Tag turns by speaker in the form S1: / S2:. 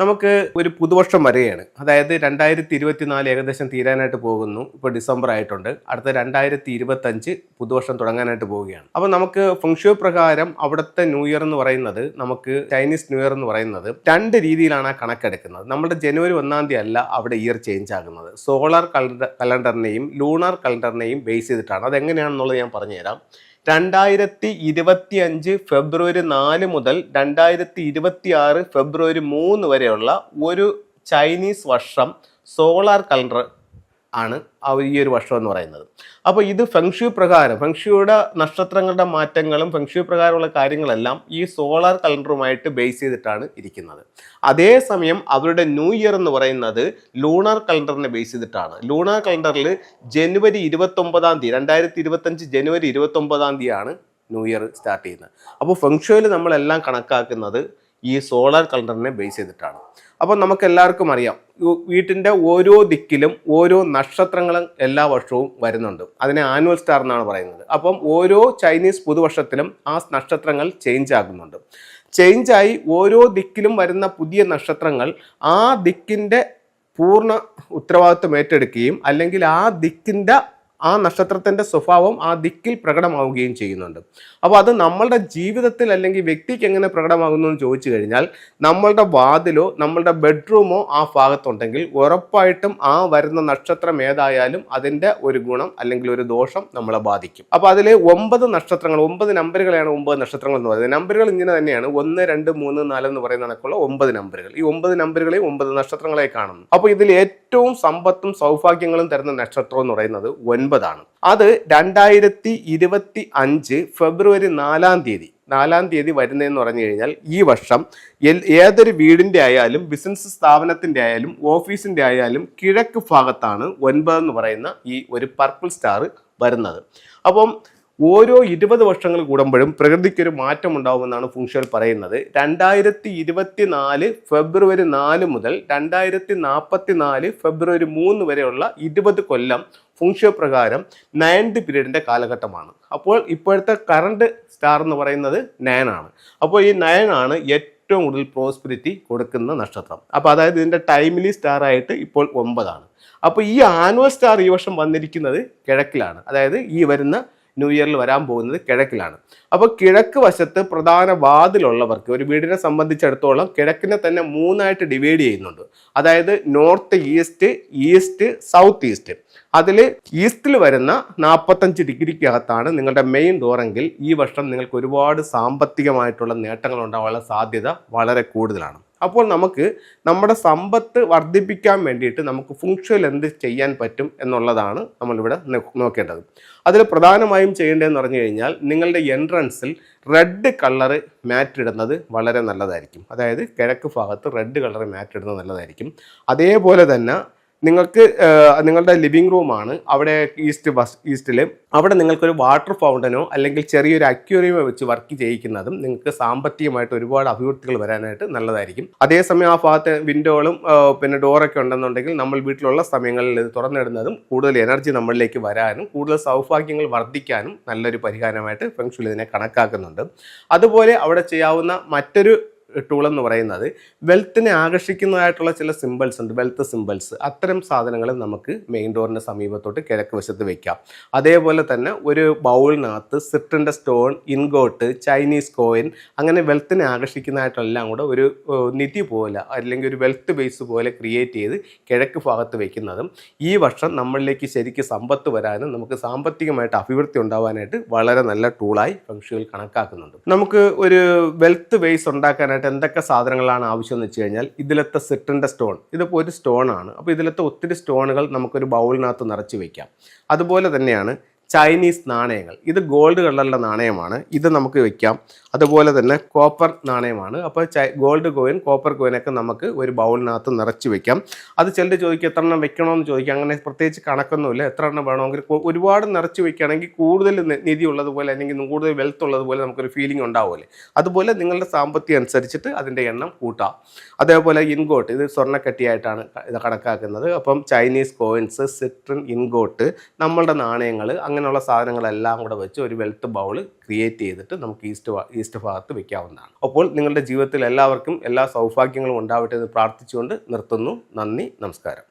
S1: നമുക്ക് ഒരു പുതുവർഷം വരികയാണ്. അതായത് 2024 ഏകദേശം തീരാനായിട്ട് പോകുന്നു. ഇപ്പോൾ ഡിസംബർ ആയിട്ടുണ്ട്. അടുത്ത 2025 പുതുവർഷം തുടങ്ങാനായിട്ട് പോവുകയാണ്. അപ്പോൾ നമുക്ക് ഫെങ്ഷുയി പ്രകാരം അവിടുത്തെ ന്യൂ ഇയർ എന്ന് പറയുന്നത്, നമുക്ക് ചൈനീസ് ന്യൂ ഇയർ എന്ന് പറയുന്നത് 2 രീതിയിലാണ് ആ കണക്കെടുക്കുന്നത്. നമ്മുടെ ജനുവരി 1-ാം തീയതി അല്ല അവിടെ ഇയർ ചേഞ്ച് ആകുന്നത്. സോളാർ കലണ്ടറിനെയും ലൂണാർ കലണ്ടറിനെയും ബേസ് ചെയ്തിട്ടാണ്. അതെങ്ങനെയാണെന്നുള്ളത് ഞാൻ പറഞ്ഞുതരാം. 2025 ഫെബ്രുവരി 4 മുതൽ 2026 ഫെബ്രുവരി 3 വരെയുള്ള ഒരു ചൈനീസ് വർഷം സോളാർ കലണ്ടർ ആണ് ഈ ഒരു വർഷം എന്ന് പറയുന്നത്. അപ്പോൾ ഇത് ഫെങ്ഷുയി പ്രകാരം, ഫെങ്ഷുയുടെ നക്ഷത്രങ്ങളുടെ മാറ്റങ്ങളും ഫെങ്ഷുയി പ്രകാരമുള്ള കാര്യങ്ങളെല്ലാം ഈ സോളാർ കലണ്ടറുമായിട്ട് ബേസ് ചെയ്തിട്ടാണ് ഇരിക്കുന്നത്. അതേസമയം അവരുടെ ന്യൂ ഇയർ എന്ന് പറയുന്നത് ലൂണാർ കലണ്ടറിനെ ബേസ് ചെയ്തിട്ടാണ്. ലൂണാർ കലണ്ടറിൽ ജനുവരി 29-ാം തീയതി 2025 ജനുവരി 29-ാം തീയതിയാണ് ന്യൂ ഇയർ സ്റ്റാർട്ട് ചെയ്യുന്നത്. അപ്പോൾ ഫെങ്ഷുയിൽ നമ്മളെല്ലാം കണക്കാക്കുന്നത് ഈ സോളാർ കലണ്ടറിനെ ബേസ് ചെയ്തിട്ടാണ്. അപ്പോൾ നമുക്ക് എല്ലാവർക്കും അറിയാം, വീട്ടിൻ്റെ ഓരോ ദിക്കിലും ഓരോ നക്ഷത്രങ്ങളും എല്ലാ വർഷവും വരുന്നുണ്ട്. അതിനെ ആനുവൽ സ്റ്റാർ എന്നാണ് പറയുന്നത്. അപ്പം ഓരോ ചൈനീസ് പുതുവർഷത്തിലും ആ നക്ഷത്രങ്ങൾ ചേഞ്ച് ആകുന്നുണ്ട്. ചേഞ്ചായി ഓരോ ദിക്കിലും വരുന്ന പുതിയ നക്ഷത്രങ്ങൾ ആ ദിക്കിൻ്റെ പൂർണ്ണ ഉത്തരവാദിത്വം ഏറ്റെടുക്കുകയും അല്ലെങ്കിൽ ആ ദിക്കിൻ്റെ ആ നക്ഷത്രത്തിൻ്റെ സ്വഭാവം ആ ദിക്കിൽ പ്രകടമാവുകയും ചെയ്യുന്നുണ്ട്. അപ്പോൾ അത് നമ്മളുടെ ജീവിതത്തിൽ അല്ലെങ്കിൽ വ്യക്തിക്ക് എങ്ങനെ പ്രകടമാകുന്നു എന്ന് ചോദിച്ചു കഴിഞ്ഞാൽ, നമ്മളുടെ വാതിലോ നമ്മളുടെ ബെഡ്റൂമോ ആ ഭാഗത്തുണ്ടെങ്കിൽ ഉറപ്പായിട്ടും ആ വരുന്ന നക്ഷത്രം ഏതായാലും അതിൻ്റെ ഒരു ഗുണം അല്ലെങ്കിൽ ഒരു ദോഷം നമ്മളെ ബാധിക്കും. അപ്പോൾ അതിൽ 9 നക്ഷത്രങ്ങൾ, 9 നമ്പറുകളെയാണ് 9 നക്ഷത്രങ്ങൾ എന്ന് പറയുന്നത്. നമ്പറുകൾ ഇങ്ങനെ തന്നെയാണ്, 1, 2, 3, 4 എന്ന് പറയുന്ന കണക്കുള്ള 9 നമ്പറുകൾ. ഈ 9 നമ്പറുകളെ 9 നക്ഷത്രങ്ങളെ കാണുന്നു. അപ്പോൾ ഇതിൽ ഏറ്റവും സമ്പത്തും സൗഭാഗ്യങ്ങളും തരുന്ന നക്ഷത്രം എന്ന് പറയുന്നത് 9 ആണ്. അത് 2025 ഫെബ്രുവരി 4-ാം തീയതി വരുന്നതെന്ന് പറഞ്ഞു കഴിഞ്ഞാൽ, ഈ വർഷം ഏതൊരു വീടിൻ്റെ ആയാലും ബിസിനസ് സ്ഥാപനത്തിൻ്റെ ആയാലും ഓഫീസിൻ്റെ ആയാലും കിഴക്ക് ഭാഗത്താണ് 9 എന്ന് പറയുന്ന ഈ ഒരു പർപ്പിൾ സ്റ്റാർ വരുന്നത്. അപ്പം ഓരോ 20 വർഷങ്ങൾ കൂടുമ്പോഴും പ്രകൃതിക്കൊരു മാറ്റം ഉണ്ടാവുമെന്നാണ് ഫെങ്ഷുയിൽ പറയുന്നത്. 2024 ഫെബ്രുവരി 4 മുതൽ 2044 ഫെബ്രുവരി 3 വരെയുള്ള 20 കൊല്ലം ഫെങ്ഷുയി പ്രകാരം 9th പീരീഡിൻ്റെ കാലഘട്ടമാണ്. അപ്പോൾ ഇപ്പോഴത്തെ കറണ്ട് സ്റ്റാർ എന്ന് പറയുന്നത് 9 ആണ്. അപ്പോൾ ഈ 9 ആണ് ഏറ്റവും കൂടുതൽ പ്രോസ്പെരിറ്റി കൊടുക്കുന്ന നക്ഷത്രം. അപ്പോൾ അതായത് ഇതിൻ്റെ ടൈംലി സ്റ്റാർ ആയിട്ട് ഇപ്പോൾ 9 ആണ്. അപ്പോൾ ഈ ആനുവൽ സ്റ്റാർ ഈ വർഷം വന്നിരിക്കുന്നത് കിഴക്കിലാണ്. അതായത് ഈ വരുന്ന ന്യൂ ഇയറിൽ വരാൻ പോകുന്നത് കിഴക്കിലാണ്. അപ്പോൾ കിഴക്ക് വശത്ത് പ്രധാന വാതിലുള്ളവർക്ക്, ഒരു വീടിനെ സംബന്ധിച്ചിടത്തോളം കിഴക്കിനെ തന്നെ 3ആയിട്ട് ഡിവൈഡ് ചെയ്യുന്നുണ്ട്. അതായത് north east, east, south east. അതിൽ ഈസ്റ്റിൽ വരുന്ന 45 ഡിഗ്രിക്കകത്താണ് നിങ്ങളുടെ മെയിൻ ഡോറെങ്കിൽ ഈ വർഷം നിങ്ങൾക്ക് ഒരുപാട് സാമ്പത്തികമായിട്ടുള്ള നേട്ടങ്ങൾ ഉണ്ടാകാനുള്ള സാധ്യത വളരെ കൂടുതലാണ്. അപ്പോൾ നമുക്ക് നമ്മുടെ സമ്പത്ത് വർദ്ധിപ്പിക്കാൻ വേണ്ടിയിട്ട് നമുക്ക് ഫെങ്ഷുയിൽ എന്ത് ചെയ്യാൻ പറ്റും എന്നുള്ളതാണ് നമ്മളിവിടെ നോക്കേണ്ടത്. അതിൽ പ്രധാനമായും ചെയ്യേണ്ടതെന്ന് പറഞ്ഞു കഴിഞ്ഞാൽ, നിങ്ങളുടെ എൻട്രൻസിൽ റെഡ് കളറ് മാറ്റ് ഇടുന്നത് വളരെ നല്ലതായിരിക്കും. അതായത് കിഴക്ക് ഭാഗത്ത് റെഡ് കളർ മാറ്റ് ഇടുന്നത് നല്ലതായിരിക്കും. അതേപോലെ തന്നെ നിങ്ങൾക്ക് നിങ്ങളുടെ ലിവിങ് റൂമാണ്, അവിടെ ഈസ്റ്റിൽ അവിടെ നിങ്ങൾക്കൊരു വാട്ടർ ഫൗണ്ടനോ അല്ലെങ്കിൽ ചെറിയൊരു അക്വേറിയമോ വെച്ച് വർക്ക് ചെയ്യിക്കുന്നതും നിങ്ങൾക്ക് സാമ്പത്തികമായിട്ട് ഒരുപാട് അഭിവൃദ്ധികൾ വരാനായിട്ട് നല്ലതായിരിക്കും. അതേസമയം ആ ഭാഗത്ത് വിൻഡോകളും പിന്നെ ഡോറൊക്കെ ഉണ്ടെന്നുണ്ടെങ്കിൽ നമ്മൾ വീട്ടിലുള്ള സമയങ്ങളിൽ ഇത് തുറന്നിടുന്നതും കൂടുതൽ എനർജി നമ്മളിലേക്ക് വരാനും കൂടുതൽ സൗഭാഗ്യങ്ങൾ വർദ്ധിക്കാനും നല്ലൊരു പരിഹാരമായിട്ട് ഫെങ്ഷുയി ഇതിനെ കണക്കാക്കുന്നുണ്ട്. അതുപോലെ അവിടെ ചെയ്യാവുന്ന മറ്റൊരു ടൂൾ എന്ന് പറയുന്നത്, വെൽത്തിനെ ആകർഷിക്കുന്നതായിട്ടുള്ള ചില സിമ്പിൾസ് ഉണ്ട്, വെൽത്ത് സിമ്പിൾസ്. അത്തരം സാധനങ്ങൾ നമുക്ക് മെയിൻ ഡോറിൻ്റെ സമീപത്തോട്ട് കിഴക്ക് വശത്ത് വെക്കാം. അതേപോലെ തന്നെ ഒരു ബൗളിനകത്ത് സിട്രിൻ്റെ സ്റ്റോൺ, ഇൻഗോട്ട്, ചൈനീസ് കോയിൻ, അങ്ങനെ വെൽത്തിനെ ആകർഷിക്കുന്നതായിട്ടെല്ലാം കൂടെ ഒരു നിധി പോലെ അല്ലെങ്കിൽ ഒരു വെൽത്ത് ബേസ് പോലെ ക്രിയേറ്റ് ചെയ്ത് കിഴക്ക് ഭാഗത്ത് വെക്കുന്നതും ഈ വർഷം നമ്മളിലേക്ക് ശരിക്കും സമ്പത്ത് വരാനും നമുക്ക് സാമ്പത്തികമായിട്ട് അഭിവൃദ്ധി ഉണ്ടാകാനായിട്ട് വളരെ നല്ല ടൂളായി ഫെങ്ഷുയിൽ കണക്കാക്കുന്നുണ്ട്. നമുക്ക് ഒരു വെൽത്ത് ബേസ് ഉണ്ടാക്കാനായിട്ട് എന്തൊക്കെ സാധനങ്ങളാണ് ആവശ്യം എന്ന് വെച്ച് കഴിഞ്ഞാൽ, ഇതിലത്തെ സിട്രിൻ്റെ സ്റ്റോൺ, ഇതിപ്പോൾ ഒരു സ്റ്റോണാണ്. അപ്പോൾ ഇതിലത്തെ ഒത്തിരി സ്റ്റോണുകൾ നമുക്കൊരു ബൗളിനകത്ത് നിറച്ച് വയ്ക്കാം. അതുപോലെ തന്നെയാണ് ചൈനീസ് നാണയങ്ങൾ. ഇത് ഗോൾഡ് കളറിലെ നാണയമാണ്, ഇത് നമുക്ക് വെക്കാം. അതുപോലെ തന്നെ കോപ്പർ നാണയമാണ്. അപ്പോൾ ഗോൾഡ് കോയിൻ, കോപ്പർ കോയിനൊക്കെ നമുക്ക് ഒരു ബൗളിനകത്ത് നിറച്ച് വെക്കാം. അത് ചിലർ ചോദിക്കും എത്ര എണ്ണം വെക്കണമെന്ന് ചോദിക്കാം. അങ്ങനെ പ്രത്യേകിച്ച് കണക്കൊന്നുമില്ല, എത്ര എണ്ണം വേണമെങ്കിൽ. ഒരുപാട് നിറച്ച് വെക്കുകയാണെങ്കിൽ കൂടുതൽ നിധി ഉള്ളതുപോലെ അല്ലെങ്കിൽ കൂടുതൽ വെൽത്ത് ഉള്ളതുപോലെ നമുക്കൊരു ഫീലിംഗ് ഉണ്ടാവുമല്ലേ. അതുപോലെ നിങ്ങളുടെ സാമ്പത്തികം അനുസരിച്ചിട്ട് അതിൻ്റെ എണ്ണം കൂട്ടാം. അതേപോലെ ഇൻഗോട്ട്, ഇത് സ്വർണ്ണക്കട്ടിയായിട്ടാണ് ഇത് കണക്കാക്കുന്നത്. അപ്പം ചൈനീസ് കോയിൻസ്, സിട്രിൻ, ഇൻഗോട്ട്, നമ്മളുടെ നാണയങ്ങൾ, അങ്ങനെയുള്ള സാധനങ്ങളെല്ലാം കൂടെ വെച്ച് ഒരു വെൽത്ത് ബൗൾ ക്രിയേറ്റ് ചെയ്തിട്ട് നമുക്ക് ഈസ്റ്റ് ഭാഗത്ത് വെക്കാവുന്നതാണ്. അപ്പോൾ നിങ്ങളുടെ ജീവിതത്തിൽ എല്ലാവർക്കും എല്ലാ സൗഭാഗ്യങ്ങളും ഉണ്ടാവട്ടെ എന്ന് പ്രാർത്ഥിച്ചുകൊണ്ട് നിർത്തുന്നു. നന്ദി, നമസ്കാരം.